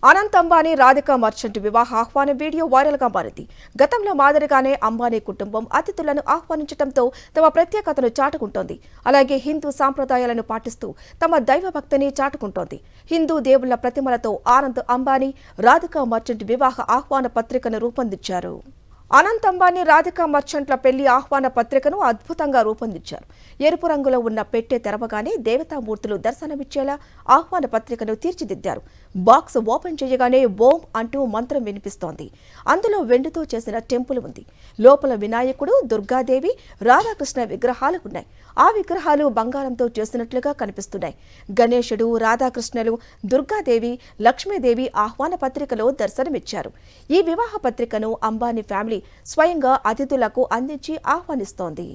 Anant Ambani Radhika merchant వివాహ ఆహ్వాన video viral గా మారింది. గతంలో మాదిరిగానే అంబానీ కుటుంబం అతిథులను ఆహ్వానించడంతో తమ ప్రత్యేకతను చాటుకుంటోంది. అలాగే హిందూ సాంప్రదాయాలను పాటిస్తూ తమ దైవభక్తిని చాటుకుంటోంది. హిందూ దేవుళ్ల ప్రతిమలతో అనంత్ అంబానీ రాధికా మర్చెంట్ వివాహ ఆహ్వాన పత్రికను రూపొందించారు. అనంత్ అంబానీ రాధికా మర్చెంట్ల పెళ్లి ఆహ్వాన పత్రికను అద్భుతంగా రూపొందించారు. ఎరుపు రంగులో ఉన్న పెట్టె తెరవగానే దేవతామూర్తులు దర్శనమిచ్చేలా ఆహ్వాన పత్రికను తీర్చిదిద్దారు. బాక్స్ ఓపెన్ చేయగానే ఓం అంటూ మంత్రం వినిపిస్తోంది. అందులో వెండితో చేసిన టెంపుల్ ఉంది. లోపల వినాయకుడు, దుర్గాదేవి, రాధాకృష్ణ విగ్రహాలు ఉన్నాయి. ఆ విగ్రహాలు బంగారంతో చేసినట్లుగా కనిపిస్తున్నాయి. గణేశుడు, రాధాకృష్ణులు, దుర్గాదేవి, లక్ష్మీదేవి ఆహ్వాన పత్రికలో దర్శనమిచ్చారు. ఈ వివాహ పత్రికను అంబానీ ఫ్యామిలీ స్వయంగా అతిథులకు అందించి ఆహ్వానిస్తోంది.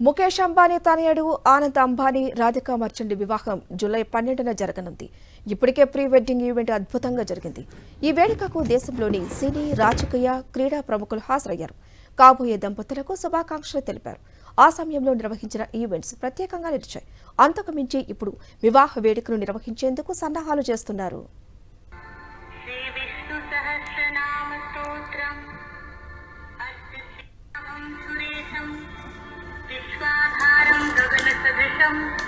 ముఖేష్ అంబానీ తనయుడు అనంత్ అంబానీ రాధికా మర్చెంట్ వివాహం జూలై 12న జరగనుంది. ఇప్పటికే ప్రీ వెడ్డింగ్ ఈవెంట్ అద్భుతంగా జరిగింది. ఈ వేడుకకు దేశంలోని సినీ, రాజకీయ, క్రీడా ప్రముఖులు హాజరయ్యారు. కాబోయే దంపతులకు శుభాకాంక్షలు తెలిపారు. ఆ సమయంలో నిర్వహించిన ఈవెంట్స్ ప్రత్యేకంగా నిలిచాయి. అంతకు మించి ఇప్పుడు వివాహ వేడుకను నిర్వహించేందుకు సన్నాహాలు చేస్తున్నారు. गगनसदृशं